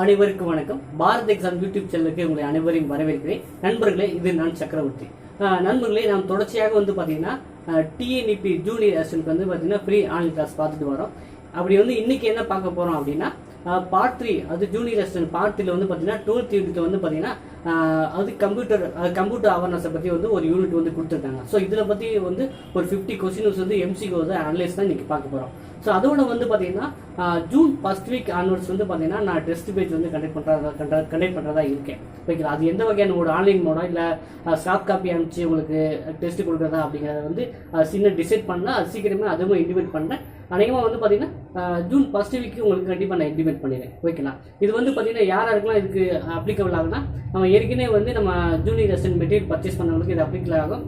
அனைவருக்கும் வணக்கம். Bharat exam YouTube சேனலுக்கு உங்களை அனைவரையும் வரவேற்கிறேன். நண்பர்களே, இது நான் சக்கரவர்த்தி. நண்பர்களே, நாம் தொடர்ச்சியாக பார்த்தீங்கன்னா டிஎன்இபி ஜூனியர் அசிஸ்டன்ட் பார்த்தீங்கன்னா ஃப்ரீ ஆன்லைன் கிளாஸ் பார்த்துட்டு வரோம். அப்படி இன்னைக்கு என்ன பார்க்க போகிறோம் அப்படின்னா பார்ட் 3, அது ஜூனியர் அசிஸ்டன்ட் பார்ட் 3 பார்த்தீங்கன்னா 12th யூனிட் பார்த்தீங்கன்னா அது கம்ப்யூட்டர் அவேர்னஸை பற்றி ஒரு யூனிட் கொடுத்துருக்காங்க. ஸோ இதில் பற்றி ஒரு 50 கொஸ்டின்ஸ் எம்சிக்கு அனலைஸ் தான் இன்னைக்கு பார்க்க போகிறோம். ஸோ அதோட பார்த்தீங்கன்னா ஜூன் ஃபர்ஸ்ட் வீக் ஆன்வர்ட்ஸ் பார்த்தீங்கன்னா நான் டெஸ்ட் பேஜ் கண்டக்ட் பண்ணுறதா இருக்கேன். ஓகேங்களா? அது எந்த வகையான ஒரு ஆன்லைன் மோடா இல்லை சாஃப்ட் காப்பி அனுப்பிச்சு உங்களுக்கு டெஸ்ட் கொடுக்குறதா அப்படிங்கிறத சின்ன டிசைட் பண்ணால் அது சீக்கிரமே அதுவும் இன்டிமேட் பண்ணேன். அநேகமாக பார்த்தீங்கன்னா ஜூன் ஃபர்ஸ்ட் வீக்கு உங்களுக்கு கண்டிப்பாக நான் இன்டிமேட் பண்ணிடுறேன். ஓகேங்களா? இது பார்த்தீங்கன்னா யாராருக்கெல்லாம் இதுக்கு அப்ளிகபிள் ஆகுனா நம்ம ஏற்கனவே நம்ம ஜூனியர் அசிஸ்டன்ட் மெட்டீரியல் பர்ச்சேஸ் பண்ணவங்களுக்கு இது அப்ளிகபிள் ஆகும்.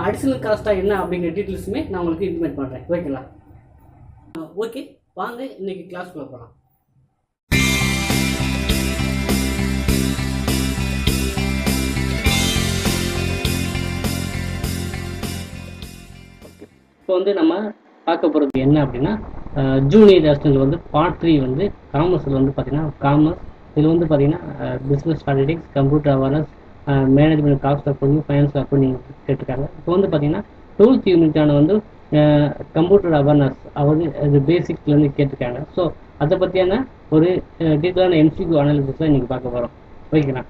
அடிஷனல் காஸ்ட்டாக என்ன அப்படிங்கிற டீட்டெயில்ஸுமே நான் உங்களுக்கு இன்டிமேட் பண்ணுறேன். ஓகேங்களா? ஓகே, வாங்க இன்னைக்கு கிளாஸ்க்குள்ள போகலாம். இப்போ நம்ம பார்க்க போகிறது என்ன அப்படின்னா ஜூனியர் அசிஸ்டன்ட் பார்ட் 3 காமர்ஸில் பார்த்தீங்கன்னா காமர்ஸ் இதில் பார்த்தீங்கன்னா business strategics, computer awareness, management, cost accounting, finance accounting கேட்டிருக்காங்க. இப்போ பார்த்தீங்கன்னா 12th யூனிட்டான கம்ப்யூட்டர் அவேர்னஸ் அது பேசிக்ஸ்லேருந்து கேட்டிருக்காங்க. ஸோ அதை பற்றியான ஒரு டீட்டெயிலான எம்சிக்யூ அனாலிசிஸ் தான் இன்றைக்கி பார்க்க போகிறோம். ஓகேங்களா?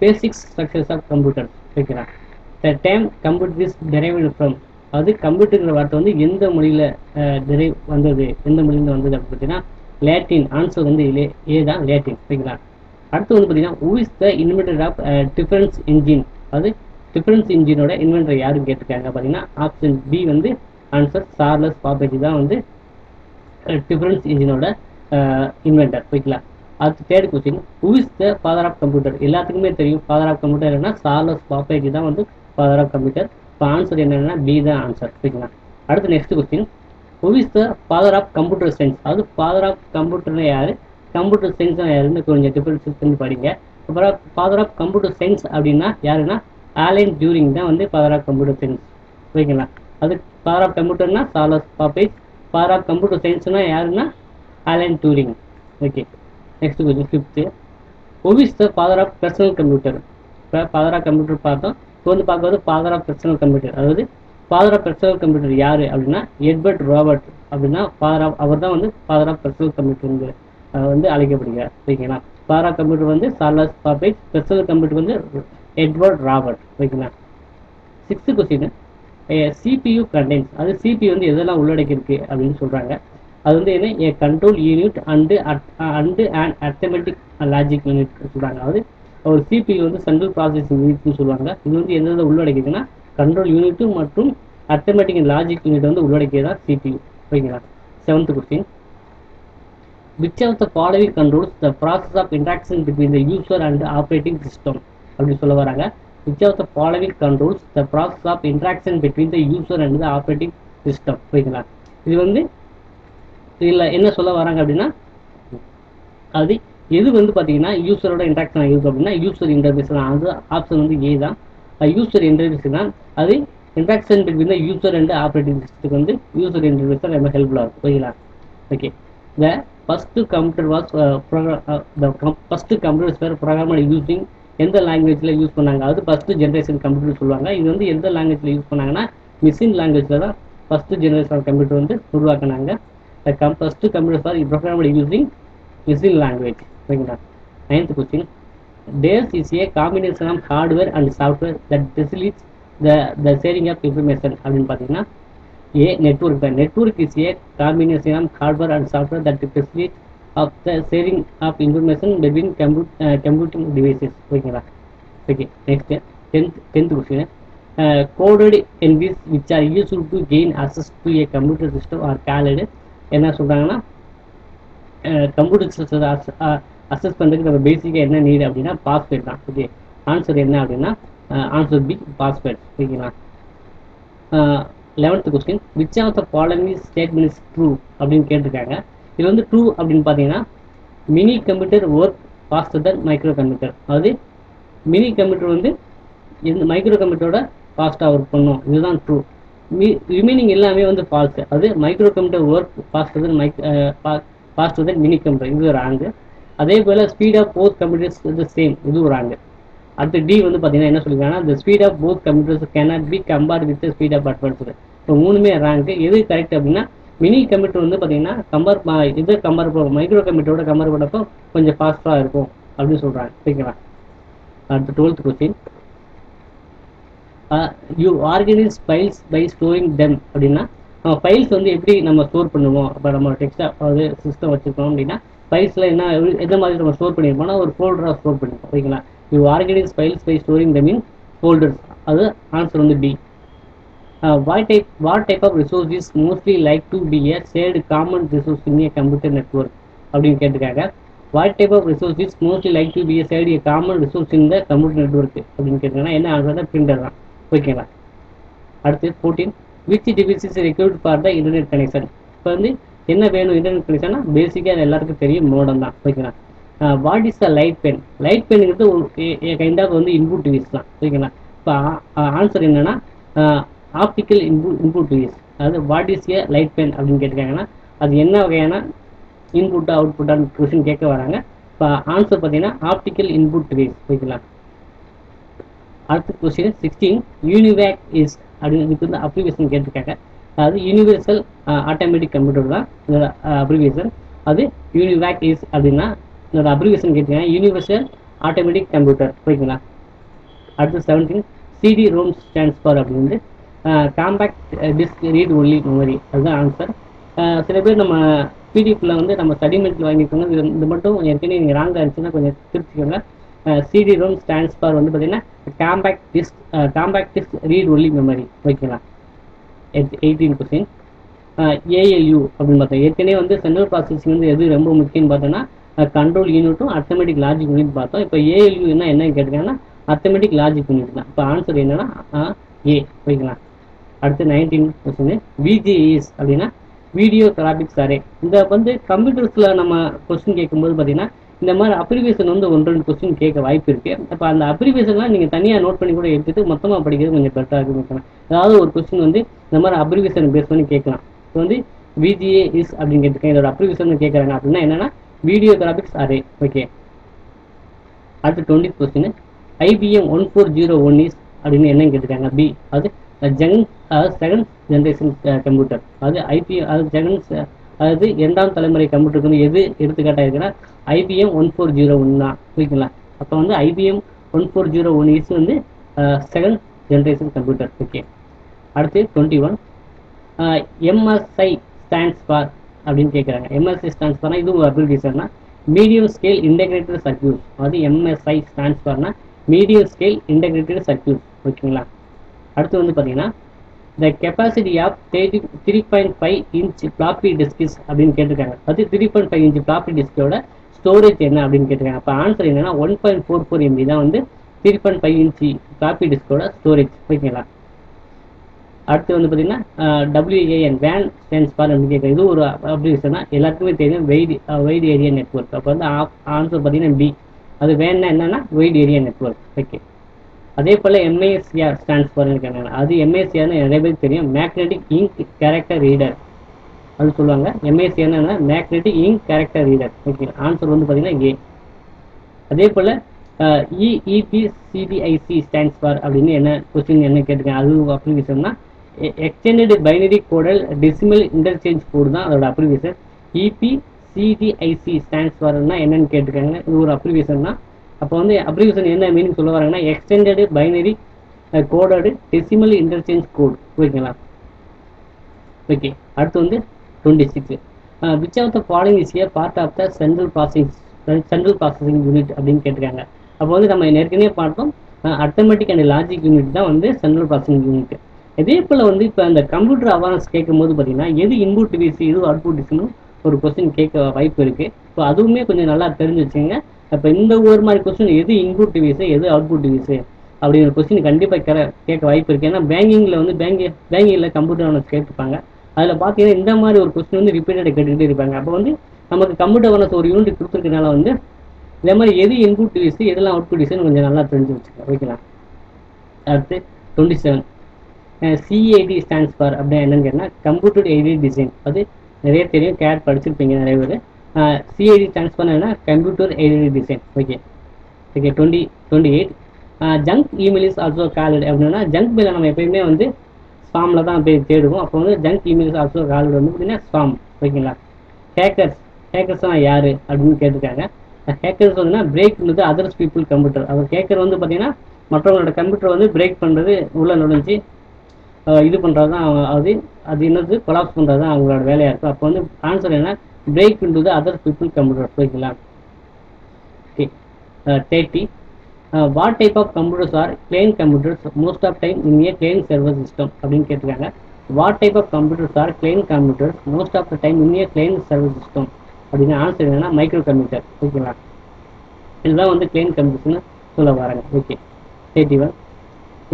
Basics structures of computer. ஓகேங்களா? The time computer is derived from, அது கம்ப்யூட்டருங்கிற வார்த்தை எந்த மொழியில் டெரைவ் வந்தது, எந்த மொழியில் வந்தது அப்படின்னு பார்த்தீங்கன்னா லேட்டின். ஆன்சர் ஏ தான் லேட்டின். ஓகேங்களா? அடுத்து பார்த்தீங்கன்னா who is the inventor of difference engine, அது டிஃபரன்ஸ் இன்ஜினோட இன்வென்டர் யாருன்னு கேட்டிருக்காங்க. பார்த்தீங்கன்னா option B answer Charles Babbage தான் டிஃபரன்ஸ் இன்ஜினோட இன்வென்டர். ஓகேங்களா? அடுத்து third question, who is the father of computer. எல்லாத்துக்குமே தெரியும் ஃபாதர் ஆஃப் கம்ப்யூட்டர் என்ன, சார்லஸ் பாப்பேஜ் தான் ஃபாதர் ஆஃப் கம்ப்யூட்டர். இப்போ ஆன்சர் என்னன்னா பி தான் ஆன்சர். ஓகேங்களா? அடுத்து next question, who is the father of computer science, அது ஃபாதர் ஆஃப் கம்ப்யூட்டர்னா யாரு, கம்ப்யூட்டர் சயின்ஸ் யாருன்னு கொஞ்சம் டிஃபரன்ஸ் பண்ணி படிங்க. அப்புறம் ஃபாதர் ஆஃப் கம்ப்யூட்டர் சயின்ஸ் அப்படின்னா யாருன்னா ஆலன் டியூரிங் தான் ஃபாதர் ஆஃப் கம்ப்யூட்டர் சயின்ஸ். ஓகேங்களா? அது ஃபாதர் ஆஃப் கம்ப்யூட்டர்னா Charles Babbage, father of computer சயின்ஸ்னா யாருன்னா Alan Turing. Okay, next question 5th, who is the father of personal computer. இப்போ ஃபாதர் ஆஃப் கம்ப்யூட்டர் பார்த்தோம். இப்போ பார்க்குறது ஃபாதர் ஆஃப் பர்சனல் கம்ப்யூட்டர். அதாவது ஃபாதர் ஆஃப் பர்சனல் கம்ப்யூட்டர் யார் அப்படின்னா எட்வர்ட் ராபர்ட் அப்படின்னா அவர் தான் ஃபாதர் ஆஃப் பர்சனல் கம்ப்யூட்டர் அழைக்கப்படுகிறார். ஓகேங்களா? Father of computer Charles Babbage, personal computer Edward Robert. ஓகேங்களா? 6th கொஸ்டின், சிபியு கண்டென்ஸ், அது சிபியு எதெல்லாம் உள்ளடக்கியிருக்கு அப்படின்னு சொல்கிறாங்க. அது என்ன, A control unit and and arithmetic logic unit சொல்கிறாங்க. அதாவது ஒரு சிபியு சென்ட்ரல் ப்ராசஸிங் யூனிட்னு சொல்லுவாங்க. இது எந்த உள்ளடக்கிதுன்னா கண்ட்ரோல் யூனிட் மற்றும் அர்த்தமெட்டிக் லாஜிக் யூனிட் உள்ளடக்கியதான் சிபியு. ஓகேங்களா? 7th question, which of the following controls the process of interaction between the user and the operating system அப்படின்னு சொல்ல வராங்க. which of the following controls the process of interaction between the user and the operating system. ஓகேங்களா? இது இதில் என்ன சொல்ல வராங்க அப்படின்னா அது எது பார்த்தீங்கன்னா யூசரோட இன்ட்ராக்ஷன் ஆகிருக்கு அப்படின்னா யூசர் இன்டர்ஃபேஸ் தான். அது ஆப்ஷன் ஏ தான். யூசர் இன்டர்ஃபேஸ் தான். அது interaction between the user and operating சிஸ்டத்துக்கு யூசர் இன்டர்ஃபேஸ் தான் ரொம்ப ஹெல்ப்ஃபுல்லாக இருக்கும். ஓகேங்களா? Okay, the first computer was first computers were programmer using, எந்த லாங்குவேஜில் யூஸ் பண்ணாங்க, அது ஃபர்ஸ்ட் ஜென்ரேஷன் கம்ப்யூட்டர் சொல்லுவாங்க. இது எந்த லாங்குவேஜில் யூஸ் பண்ணாங்கன்னா மிஷின் லாங்குவேஜில் தான் ஃபர்ஸ்ட் ஜென்ரேஷன் கம்ப்யூட்டர் உருவாக்குனாங்க. First computers are programmer using machine language. ஓகேங்களா? 9th question, dash is a combination of hardware and software that facilitates the sharing of information அப்படின்னு பார்த்தீங்கன்னா ஏ நெட்வொர்க் தான். Network is a combination of hardware and software that facilitates of the sharing of information between computing devices. ஓகேங்களா? Okay, next 10th question, coded entries which are used to gain access to a computer system are called, என்ன சொல்றாங்கன்னா computer சிஸ்டத்தை access பண்ணுறதுக்கு நம்ம பேசிக்காக என்ன need அப்படின்னா password தான். ஓகே, ஆன்சர் என்ன அப்படின்னா ஆன்சர் பி பாஸ்வேர்ட். ஓகேங்களா? 11th question, which of the following statement is true அப்படின்னு கேட்டிருக்காங்க. இது ட்ரூ அப்படின்னு பார்த்தீங்கன்னா mini computer work faster than micro computer. அதாவது மினி கம்ப்யூட்டர் இந்த மைக்ரோ கம்ப்யூட்டரோட ஃபாஸ்ட்டாக ஒர்க் பண்ணும், இதுதான் ட்ரூ. ரிமைனிங் எல்லாமே ஃபால்ஸு. அது micro computer work faster than mini computer, இது ஒரு ஆங்கு. அதே போல் ஸ்பீட் ஆஃப் போத் கம்ப்யூட்டர்ஸ் வந்து சேம், இது ஒரு ராங்கு. அடுத்து டி வந்து பார்த்தீங்கன்னா என்ன சொல்லியிருக்காங்கன்னா the speed of both computers cannot be compared with the speed of advanced. இப்போ மூணுமே ரேங்க். எது கரெக்ட் அப்படின்னா மினி கம்ப்யூட்டர் வந்து பார்த்தீங்கன்னா கம்பேர் மைக்ரோ கம்ப்யூட்டரோட கம்பேர் பண்ணப்போ கொஞ்சம் ஃபாஸ்ட்டாக இருக்கும் அப்படின்னு சொல்கிறாங்க. ஓகேங்களா. அடுத்து 12th question. You organise files by storing them அப்படின்னா ஃபைல்ஸ் வந்து எப்படி நம்ம ஸ்டோர் பண்ணுவோம். இப்போ நம்ம டெக்ஸ்டாக அதாவது சிஸ்டம் வச்சுருக்கோம் அப்படின்னா ஃபைல்ஸில் எந்த மாதிரி நம்ம ஸ்டோர் பண்ணியிருப்போம்னா ஒரு ஃபோல்டராக ஸ்டோர் பண்ணியிருப்போம். ஓகேங்களா. You organise files by storing them in folders. அது ஆன்சர் வந்து D. What type of resource is mostly like to be a shared common resource in a computer network அப்படின்னு கேட்டிருக்காங்க. What type of resource is mostly like to be a shared a common resource in the computer network அப்படின்னு கேட்டிருக்காங்கன்னா என்ன answer தான் printer தான். ஓகேங்களா. அடுத்து 14. Which device is required for the internet connection. இப்போ வந்து என்ன வேணும் இன்டர்நெட் கனெக்ஷன்னா பேசிக்காக எல்லாருக்கும் தெரியும் மோடம் தான். ஓகேங்களா. What is the light pen. Light பென்னுங்கிறது ஒரு கைண்ட் ஆஃப் வந்து இன்புட் டிவைஸ் தான். ஓகேங்களா. இப்போ ஆன்சர் என்னன்னா ஆப்டிக்கல் இன்புட் டிவைஸ். அதாவது what is a light pen அப்படின்னு கேட்டிருக்காங்கன்னா அது என்ன வகையான இன்புட்டா அவுட்புட்டான்னு கொஸ்டின் கேட்க வராங்க. இப்போ ஆன்சர் பார்த்தீங்கன்னா ஆப்டிக்கல் இன்புட் டிவைஸ். ஓகேங்களா. அடுத்த கொஸ்டின் 16. யூனிவேக் இஸ் அப்படின்னு இதுக்கு வந்து அப்ளிகேஷன் கேட்டிருக்காங்க. அதாவது யூனிவர்சல் ஆட்டோமேட்டிக் கம்ப்யூட்டர் தான் இதோட அப்ளிகேஷன். அது யூனிவேக் இஸ் அப்படின்னா இதோட அப்ளிகேஷன் கேட்டிருக்காங்க யூனிவர்சல் ஆட்டோமேட்டிக் கம்ப்யூட்டர். ஓகேங்களா. அடுத்து 17. சிடி ரோம் ஸ்டாண்ட்ஸ் ஃபார் அப்படின்னு compact disk read only memory. அதுதான் ஆன்சர். சில பேர் நம்ம பிடிஎஃப்ல வந்து நம்ம ஸ்டடிமெண்ட்டில் வாங்கியிருக்கோங்க. இது மட்டும் ஏற்கனவே நீங்கள் ராங்காக இருந்துச்சுன்னா கொஞ்சம் திருப்திக்கோங்க. சிடி ரோம் ஸ்டாண்ட்ஸ் ஃபார் வந்து பார்த்தீங்கன்னா compact disk read only memory. ஓகேங்களா. 18 கொஸ்டின். ஏஎல்யூ அப்படின்னு பார்த்தோம். ஏற்கனவே வந்து சென்ட்ரல் ப்ராசஸிங் வந்து எது ரொம்ப முக்கியம்னு பார்த்தோன்னா கண்ட்ரோல் யூனிட்டும் அர்த்தமெட்டிக் லாஜிக் யூனிட் பார்த்தோம். இப்போ ஏஎல்யூ என்ன கேட்டிருக்காங்கன்னா அர்த்தமெட்டிக் லாஜிக் யூனிட் தான். இப்போ ஆன்சர் என்னன்னா ஏ. ஓகேங்களா. அடுத்து 19 கொஸ்டின். விஜிஇஸ் அப்படின்னா வீடியோ கிராபிக்ஸ் அரே. இந்த வந்து கம்ப்யூட்டர்ஸில் நம்ம கொஸ்டின் கேட்கும்போது பார்த்தீங்கன்னா இந்த மாதிரி அப்ளிகேஷன் வந்து 1-2 கொஸ்டின் கேட்க வாய்ப்பு இருக்கு. அப்போ அந்த அப்ளிகேஷன்லாம் நீங்கள் தனியாக நோட் பண்ணி கூட எடுத்துட்டு மொத்தமாக படிக்கிறது கொஞ்சம் பெட்டராக இருக்கும். அதாவது ஒரு கொஸ்டின் வந்து இந்த மாதிரி அப்ளிகேஷன் பேஸ் பண்ணி கேட்கலாம். இப்போ வந்து விஜிஏ இஸ் அப்படின்னு கேட்டிருக்கேன். இதோட அப்ளிகேஷன் கேட்குறாங்க அப்படின்னா என்னன்னா வீடியோ கிராபிக்ஸ் அரே. ஓகே. அடுத்து 20 கொஸ்டின். ஐபிஎம் 1401 இஸ் அப்படின்னு என்னன்னு கேட்டிருக்காங்க. பி. அது செகண்ட் ஜென்ரேஷன் கம்ப்யூட்டர். அது அதாவது இரண்டாம் தலைமுறை கம்ப்யூட்டருக்கு வந்து எது எடுத்துக்காட்டாக இருக்குன்னா ஐபிஎம் 1401 தான். ஓகேங்களா. அப்போ வந்து ஐபிஎம் 1401 இஸ் வந்து செகண்ட் ஜென்ரேஷன் கம்ப்யூட்டர். ஓகே. அடுத்து 21. எம்எஸ்ஐ ஸ்டாண்ட்ஸ் ஃபார் அப்படின்னு கேட்குறாங்க. எம்எஸ்ஐ ஸ்டாண்ட்ஸ் ஃபார்னா இது ஒரு அப்ளிகேஷன்னா மீடியம் ஸ்கேல் இன்டெகிரேட்டட் சர்க்யூட். அது எம்எஸ்ஐ ஸ்டாண்ட்ஸ் ஃபார்னா மீடியம் ஸ்கேல் இன்டெகிரேட்டட் சர்க்யூட். ஓகேங்களா. அடுத்து வந்து பார்த்தீங்கன்னா the capacity of 3.5 inch floppy disks அப்படின்னு கேட்டிருக்காங்க. அது 3.5 inch ஃப்ளாப்பி டிஸ்கோட ஸ்டோரேஜ் என்ன அப்படின்னு கேட்டிருக்காங்க. அப்போ ஆன்சர் என்னன்னா 1.44 MB தான் வந்து 3.5 inch ஃப்ளாப்பி டிஸ்கோட ஸ்டோரேஜ். ஓகேங்களா. அடுத்து வந்து பார்த்தீங்கன்னா WAN வேன் ஸ்டாண்ட்ஸ் ஃபார் அப்படின்னு கேட்குறது. இது ஒரு அப்ளிகேஷனா எல்லாருக்குமே தெரியும் வைட் ஏரியா நெட்வொர்க். அப்போ வந்து ஆன்சர் பார்த்தீங்கன்னா பி. அது வேன்னா என்னன்னா வைட் ஏரியா நெட்வொர்க். ஓகே. அதே போல் MASR ஸ்டாண்ட்ஸ் ஃபார் இருக்காங்க. அது MASRன்னு நிறைய பேருக்கு தெரியும் மேக்னெட்டிக் இங்க் கேரக்டர் ரீடர் அது சொல்லுவாங்க. MASRன்னா magnetic ink character reader. Okay. Answer வந்து பார்த்தீங்கன்னா ஏ. அதே போல் EPCDIC ஸ்டாண்ட்ஸ் ஃபார் அப்படின்னு என்ன கொஸ்டின் என்ன கேட்டிருக்கேன். அது அப்ளிகேஷன்னா எக்ஸ்டெண்டட் பைனரி கோடல் டெசிமல் இன்டர்சேஞ்ச் கோடு தான் அதோட அப்ளிகேஷன். EPCDIC ஸ்டாண்ட்ஸ் ஃபார்னா என்னன்னு கேட்டிருக்காங்க. இது ஒரு அப்ளிகேஷன் தான். அப்போ வந்து அப்ளிகேஷன் என்ன மீனிங் சொல்ல வராங்கன்னா extended binary coded decimal interchange code. ஓகேங்களா. ஓகே. அடுத்து வந்து 26. Which of the following is a part of the central processing unit அப்படின்னு கேட்டிருக்காங்க. அப்போ வந்து நம்ம ஏற்கனவே பார்த்தோம் அர்த்தமெட்டிக் அண்ட் லாஜிக் யூனிட் தான் வந்து சென்ட்ரல் ப்ராசஸிங் யூனிட். இதே போல் வந்து இப்போ அந்த கம்ப்யூட்டர் அவேர்னஸ் கேட்கும் போது பார்த்தீங்கன்னா எது இன்புட் டிவைஸ் எது அவுட்புட் டிவைஸ்னு ஒரு கொஸ்டின் கேட்க வாய்ப்பு இருக்குது. இப்போ அதுவுமே கொஞ்சம் நல்லா தெரிஞ்சு வச்சுங்க. இப்போ இந்த ஒரு மாதிரி கொஸ்டின் எது இன்புட் டிவைஸு எது அவுட்புட் டிவைஸு அப்படிங்கிற கொஸ்டின் கண்டிப்பாக கேட்க வாய்ப்பு இருக்குது. ஏன்னா பேங்கிங்கில் வந்து பேங்கிங்கில் கம்ப்யூட்டர் அவேர்னஸ் கேட்டுருப்பாங்க. அதில் பார்த்தீங்கன்னா இந்த மாதிரி ஒரு கொஸ்டின் வந்து ரிப்பீட்டடாக கேட்டுக்கிட்டே இருப்பாங்க. அப்போ வந்து நமக்கு கம்ப்யூட்டர் அவேர்னஸ் ஒரு யூனிட் கொடுத்துருக்கனால வந்து இதே மாதிரி எது இன்புட் டிவைஸ் எதெல்லாம் அவுட்புட் டிவைஸ்னு கொஞ்சம் நல்லா தெரிஞ்சு வச்சுக்கலாம். ஓகேங்களா. அடுத்து 27. CAD ஸ்டாண்ட்ஸ் ஃபார் அப்படின்னா என்னன்னு கேட்டால் கம்ப்யூட்டர் எய்டட் டிசைன். அது நிறைய தெரியும், கேட் படிச்சிருப்பீங்க நிறைய பேர். CAD ஸ்டாண்ட்ஸ் பண்ண என்ன computer aided design. Okay 28. Junk email is also called அப்படின்னா ஜங்க் மெயிலை நம்ம எப்பயுமே வந்து ஸ்பாமில் தான் போய் தேடுவோம். அப்போ வந்து junk email is also called வந்து பார்த்தீங்கன்னா ஸ்பாம். ஓகேங்களா. ஹேக்கர்ஸ்லாம் யார் அப்படின்னு கேட்டிருக்காங்க. ஹேக்கர்ஸ் வந்து பிரேக் வந்து அதர்ஸ் பீப்புள் கம்ப்யூட்டர். அவர் ஹேக்கர் வந்து பார்த்தீங்கன்னா மற்றவங்களோட கம்ப்யூட்டர் வந்து பிரேக் பண்ணுறது, உள்ளே நுழைஞ்சு இது பண்ணுறது தான் அது என்னது கொலாப்ஸ் பண்ணுறது தான் அவங்களோட வேலையாக இருக்கும். அப்போ வந்து ஆன்சர் என்ன break into others people computer. ஓகேங்களா. Okay 30. What type of computers are client computers most of time in a client server system அப்படின்னு கேட்டிருக்காங்க. What type of computers are client computers most of the time in a client server system அப்படின்னு answer என்னன்னா micro computer. ஓகேங்களா. இதுதான் வந்து கிளையன்ட் கம்ப்யூட்டர்ஸ்னு சொல்ல வராங்க. Okay 31.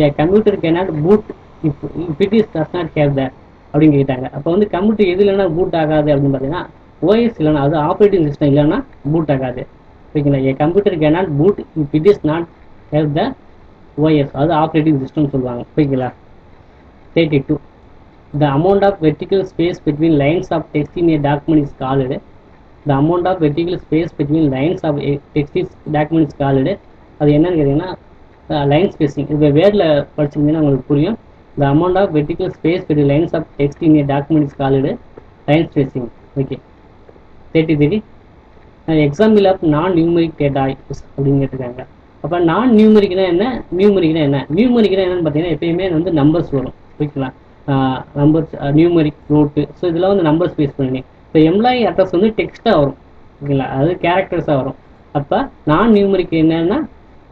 A computer cannot boot if it is does not have that அப்படின்னு கேட்டாங்க. அப்போ வந்து கம்ப்யூட்டர் எது இல்லைன்னா பூட் ஆகாது அப்படின்னு பார்த்தீங்கன்னா OS இல்லைன்னா, அது ஆப்ரேட்டிங் சிஸ்டம் இல்லைன்னா பூட் ஆகாது. ஓகேங்களா. A computer cannot boot if it is not have the OS, அது ஆப்ரேட்டிங் சிஸ்டம் சொல்லுவாங்க. ஓகேங்களா. 32. The amount of vertical space between lines of text in a document is called. The amount of vertical space between lines of text is document is called. அது என்னன்னு கேட்டிங்கன்னா line spacing. இது வேர்டில் படிச்சிருந்தீங்கன்னா உங்களுக்கு புரியும். The amount of vertical space between lines of text in a document is called line spacing. Okay 33. Example of non numeric data அப்படின்னு கேட்டிருக்காங்க. அப்போ நான் நியூமரிக்னா என்ன, நியூமரிக்னா என்னன்னு பார்த்தீங்கன்னா எப்பயுமே வந்து நம்பர்ஸ் வரும். ஓகேங்களா. Numbers numeric route. ஸோ இதெல்லாம் வந்து நம்பர்ஸ் பேஸ் பண்ணி. இப்போ எம்ப்ளாயி அட்ரஸ் வந்து டெக்ஸ்ட்டாக வரும். ஓகேங்களா. அது கேரக்டர்ஸாக வரும். அப்போ நான் நியூமரிக் என்னன்னா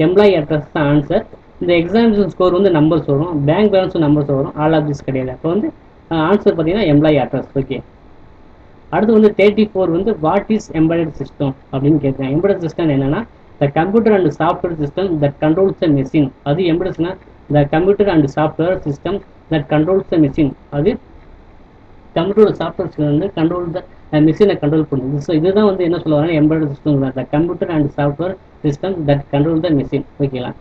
எம்ப்ளாயி அட்ரஸ் தான் ஆன்சர். இந்த எக்ஸாமினேஷன் ஸ்கோர் வந்து நம்பர்ஸ் வரும், பேங்க் பேலன்ஸும் நம்பர்ஸ் வரும், ஆல் ஆஃப் திஸ் கிடையாது. அப்போ வந்து ஆன்சர் பார்த்தீங்கன்னா எம்ப்ளாயி அட்ரஸ். ஓகே. அடுத்து வந்து 34 வந்து வாட் இஸ் எம்பெடட் சிஸ்டம் அப்படின்னு கேட்குறேன். எம்பெடட் சிஸ்டம் என்னன்னா the computer and software system that controls the machine. அது எம்பெடட்ஸ்னா the computer and software system that controls the machine. அது கம்ப்யூட்டர் சாஃப்ட்வேர் வந்து கண்ட்ரோல் த மெஷினை கண்ட்ரோல் பண்ணுது. ஸோ இதுதான் வந்து என்ன சொல்லுவாங்க embedded system, the computer and software system that control the machine. ஓகேங்களா.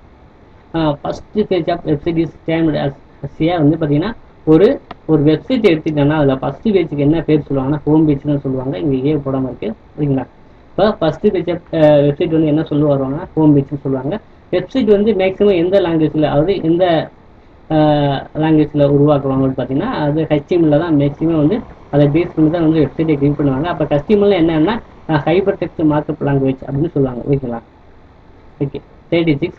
First page of website is termed as வந்து பார்த்தீங்கன்னா ஒரு வெப்சைட் எடுத்துக்கிட்டோம்னா அதில் ஃபர்ஸ்ட் பேஜுக்கு என்ன பேர் சொல்லுவாங்கன்னா ஹோம் பேஜ்னு சொல்லுவாங்க. இங்கே ஏ போடாமல் இருக்குது. ஓகேங்களா. இப்போ ஃபர்ஸ்ட் பேஜ் ஆஃப் வெப்சைட் வந்து என்ன சொல்ல வருவாங்கன்னா ஹோம் பேஜ்னு சொல்லுவாங்க. வெப்சைட் வந்து மேக்ஸிமம் எந்த லாங்குவேஜில், அதாவது எந்த லாங்குவேஜில் உருவாக்குவாங்கன்னு பார்த்தீங்கன்னா அது HTML தான் மேக்ஸிமம் வந்து அதை பேஸ் பண்ணி தான் வந்து வெப்சைட்டை கிரியேட் பண்ணுவாங்க. அப்போ HTML என்னன்னா ஹைப்பர் டெக்ஸ்ட் மார்க்அப் லாங்குவேஜ் அப்படின்னு சொல்லுவாங்க. ஓகேங்களா. Okay 36.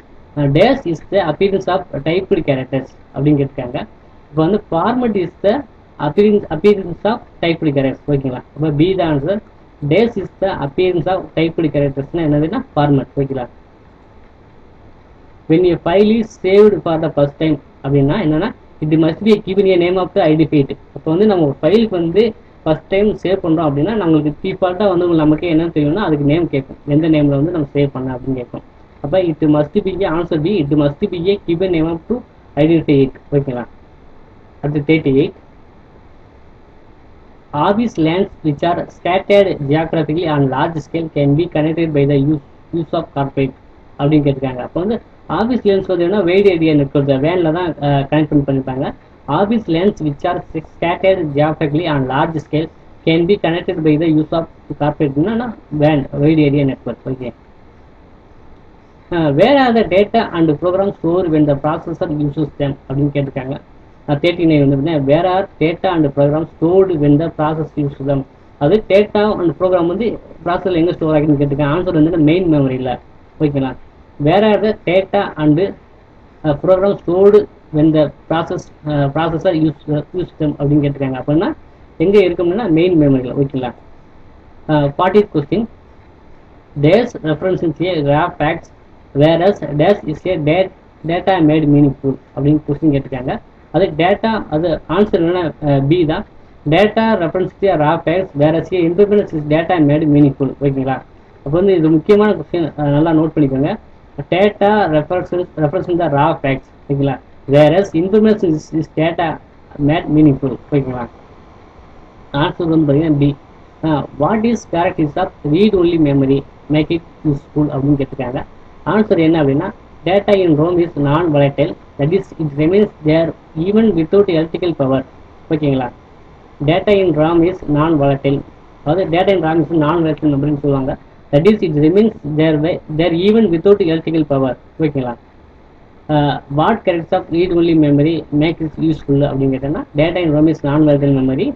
Dash is the appearance of typed characters அப்படின்னு கேட்டிருக்காங்க. இப்போ வந்து format is the appearance of typed characters. ஓகேங்களா. அப்போ B the answer. Dash is the appearance of typed கேரக்டர்ஸ்னா என்னதுன்னா ஃபார்மட். ஓகேங்களா. when a file is saved for the first time அப்படின்னா என்னன்னா it must be given a name of the identified. அப்போ வந்து நம்ம ஒரு ஃபைலுக்கு வந்து ஃபர்ஸ்ட் டைம் சேவ் பண்ணுறோம் அப்படின்னா நம்மளுக்கு டிஃபால்ட்டாக வந்து நமக்கு என்ன தெரியும்னா அதுக்கு நேம் கேட்கும், எந்த நேமில் வந்து நம்ம சேவ் பண்ண அப்படின்னு கேட்கும். அப்போ it must be answer B, it must be a given name of to identify it. ஓகேங்களா. அடுத்து 38. Office lands which are scattered geographically on large scale can be connected by the use of corporate அப்படின்னு கேட்டிருக்காங்க. அப்போ வந்து office LANs பார்த்தீங்கன்னா wide area network வேனில் தான் connect பண்ணியிருப்பாங்க. Office LANs which are scattered geographically on large scale can be connected by the use of கார்பரேட்னா வேன் wide area network. Okay. Where are the data and program store when the processor uses them அப்படின்னு கேட்டிருக்காங்க. 39 வந்து பார்த்தீங்கன்னா where are data and program stored when the process use them. அது data and program வந்து ப்ராசஸில் எங்கே ஸ்டோர் ஆகின்னு கேட்டிருக்காங்க. Answer வந்து மெயின் மெமரியில். ஓகேங்களா. Where are the data and program stored when the processor use them அப்படின்னு கேட்டிருக்காங்க. அப்படின்னா எங்கே இருக்கும்னா மெயின் மெமரியில். ஓகேங்களா. 40th question. Days reference a graph facts whereas days is a data made meaningful அப்படின்னு கொஸ்டின் கேட்டிருக்காங்க. அது டேட்டா, அது ஆன்சர் என்னன்னா பி தான். Data reference a raw facts whereas a information is data made meaningful. ஓகேங்களா. அப்போ வந்து இது முக்கியமான கொஸ்டின், நல்லா நோட் பண்ணிக்கோங்க. Data reference the raw facts. ஓகேங்களா. Whereas information is data made meaningful. ஓகேங்களா. ஆன்சர் வந்து பார்த்தீங்கன்னா B. What is characteristics of read only memory make it useful அப்படின்னு கேட்டிருக்காங்க. ஆன்சர் என்ன அப்படின்னா data in ROM is non volatile, that is it remains there even without electrical power. ஓகேங்களா. Data in RAM is non volatile அதாவது data in RAM is non-volatile மெமரின்னு சொல்லுவாங்க. That is it remains there even without electrical power. ஓகேங்களா? What characters of read only memory make is useful அப்படின்னு கேட்டோம்னா data in RAM is non-volatile memory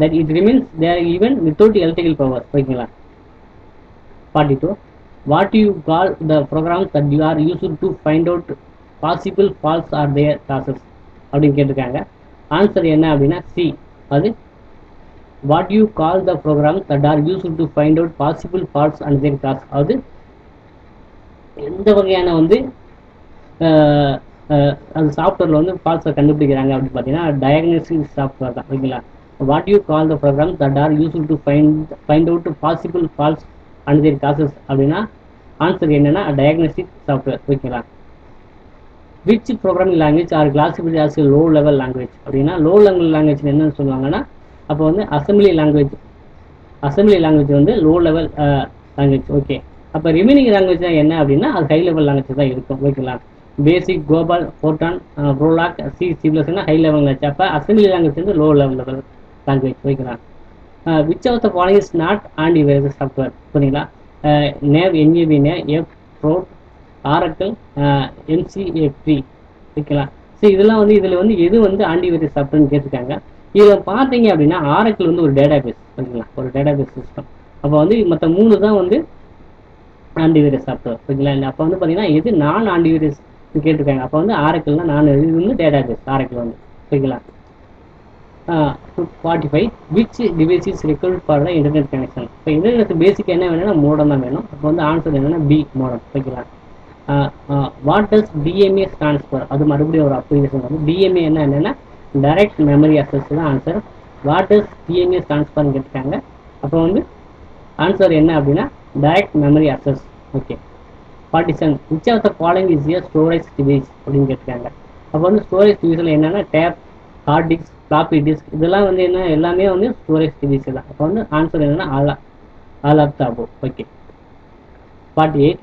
that it remains there even without electrical power. ஓகேங்களா? 42. What do you call the programs that you are used to find out possible faults or their causes அப்படின்னு கேட்டிருக்காங்க. Answer என்ன அப்படின்னா சி. அது what you call the program that are used to find out possible faults and their cause. அது எந்த வகையான வந்து அது சாஃப்ட்வேரில் வந்து ஃபால்ட்ஸை கண்டுபிடிக்கிறாங்க அப்படின்னு பார்த்தீங்கன்னா டயக்னோஸ்டிக் சாஃப்ட்வேர் தான். ஓகேங்களா? What you call the program that are used to find out possible faults and their causes அப்படின்னா ஆன்சர் என்னன்னா டயக்னோஸ்டிக் சாஃப்ட்வேர். ஓகேங்களா? Which programming language are classified as low level language அப்படின்னா லோ லெவல் லாங்குவேஜ் என்னன்னு சொல்லுவாங்கன்னா அப்போ வந்து assembly language வந்து low level language. Okay, அப்போ ரிமைனிங் லாங்குவேஜ் என்ன அப்படின்னா அது ஹை லெவல் லாங்குவேஜ் தான் இருக்கும். ஓகேங்களா? பேசிக், கோபால், ஃபோர்டான், ப்ரோலாக், சி++னா ஹை லெவல் லாங்குவேஜ். அப்போ அசம்பிளி லாங்குவேஜ் வந்து லோ லெவல் லாங்குவேஜ். ஓகேங்களா? Which of the following is not antivirus software. புரியுங்களா? NAV, NAV NAV, F Prot, Oracle, MCFT. ஓகேங்களா? ஸோ இதெல்லாம் வந்து இதில் வந்து எது வந்து ஆன்டிவைரஸ் சாஃப்ட்வேர்னு கேட்டிருக்காங்க. இதில் பார்த்தீங்க அப்படின்னா ஆரக்கிள் வந்து ஒரு டேட்டா பேஸ். ஓகேங்களா? ஒரு டேட்டா பேஸ் சிஸ்டம். அப்போ வந்து மற்ற 3 தான் வந்து ஆன்டிவைரஸ் சாஃப்ட்வேர். ஓகேங்களா? அப்போ வந்து பார்த்தீங்கன்னா எது நான் ஆன்டிவைரஸ் கேட்டிருக்காங்க. அப்போ வந்து ஆரக்கிள்னா இது வந்து டேட்டா பேஸ் ஆரக்கிள் வந்து. ஓகேங்களா? 45. Which device is required for the internet connection. இப்போ இன்டர்நெட் பேசிக் என்ன வேணும்னா மோடம் தான் வேணும். அப்போ வந்து ஆன்சர் என்னன்னா பி, மோடம். ஓகேங்களா? What does DMA stands for. அது மறுபடியும் ஒரு அப்ளிகேஷன் வந்து டிஎம்ஏ என்னன்னா டைரக்ட் மெமரி அக்சஸ் தான் ஆன்சர். வாட் டஸ் டிஎம்ஏ ஸ்டாண்ட்ஸ் ஃபார்னு கேட்டிருக்காங்க. அப்போ வந்து ஆன்சர் என்ன அப்படின்னா direct memory access. Okay. 47. Which of the following is a storage device அப்படின்னு கேட்டிருக்காங்க. அப்போ வந்து ஸ்டோரேஜ் டிவைஸில் என்னன்னா tape, hard disk, floppy disk இதெல்லாம் வந்து என்ன எல்லாமே வந்து ஸ்டோரேஜ் டிவைஸ் தான். அப்போ வந்து ஆன்சர் என்னன்னா all of the above. Okay. 48.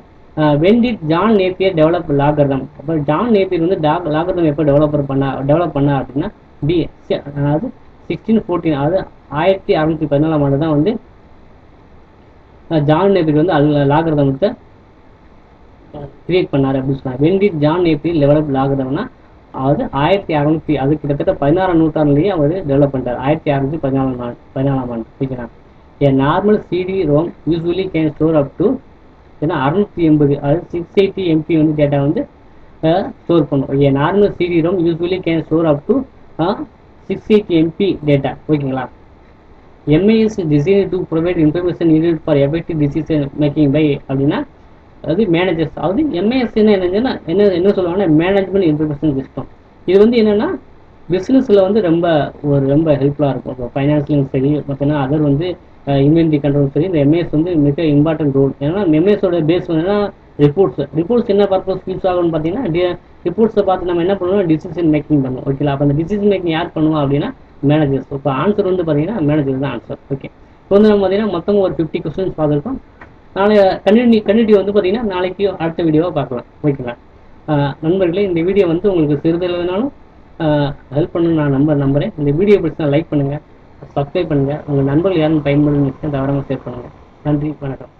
when did John Napier develop logarithm. அப்போ ஜான் நேப்பியர் வந்து லாகர்தம் எப்போ டெவலப் பண்ணா அப்படின்னா பி, அதாவது 1614, அதாவது 1614 தான் வந்து ஜான் நேப்பியர் வந்து லாகர்தமத்தை கிரியேட் பண்ணாரு அப்படின்னு சொன்னாங்க. when did John Napier develop லாகர்தம்னா அதாவது 1600, அது கிட்டத்தட்ட 16ஆம் நூற்றாண்டுலேயே அவர் டெவலப் பண்ணிட்டார். 1614ஆம் ஆண்டு. ஓகேங்களா? A normal CD ROM usually can store up to 680, அதாவது 680 MB வந்து டேட்டா வந்து ஸ்டோர் பண்ணும். A normal CD ROM usually can store up to 680 MB data. ஓகேங்களா? MAS design to provide information needed for effective decision making by அப்படின்னா அது managers. அதாவது MAS என்ன சொல்லுவாங்கன்னா மேனேஜ்மெண்ட் இன்ஃபர்மேஷன் சிஸ்டம். இது வந்து என்னன்னா பிஸ்னஸில் வந்து ரொம்ப ஹெல்ப்ஃபுல்லாக இருக்கும். இப்போ ஃபைனான்ஸ்லையும் சரி, பார்த்தீங்கன்னா அதர் வந்து இன்வென்ட்ரி கண்ட்ரோல் சரி, இந்த எம்ஏஎஸ் வந்து மிக இம்பார்ட்டன்ட் ரோல். ஏன்னா எம்ஏஎஸோட பேஸ் வந்து ரிப்போர்ட்ஸ் என்ன பர்பஸ் யூஸ் ஆகும்னு பார்த்தீங்கன்னா ரிப்போர்ட்ஸை பார்த்து நம்ம என்ன பண்ணுவோம், டிசிஷன் மேக்கிங் பண்ணுவோம். ஓகேங்களா? அப்போ அந்த டிசிஷன் மேக்கிங் யார் பண்ணுவோம் அப்படின்னா மேனேஜர்ஸ். இப்போ ஆன்சர் வந்து பார்த்தீங்கன்னா மேனேஜர் தான் ஆன்சர். ஓகே. இப்போ வந்து நம்ம பார்த்தீங்கன்னா மொத்தம் ஒரு 50 கொஸ்டின்ஸ் பார்த்துருக்கோம். நாளை கண்டினியூ வந்து பார்த்தீங்கன்னா நாளைக்கு அடுத்த வீடியோவை பார்க்கலாம். ஓகேங்களா? நண்பர்களே, இந்த வீடியோ வந்து உங்களுக்கு சிறிதளவுனாலும் ஹெல்ப் பண்ணணும்னு நான் நம்புறேன். இந்த வீடியோ பிடிச்சா லைக் பண்ணுங்கள், சப்ஸ்கிரைப் பண்ணுங்கள், உங்கள் நண்பர்கள் யாரும் பயன்படுன்னு தவறாமல் ஷேர் பண்ணுங்கள். நன்றி, வணக்கம்.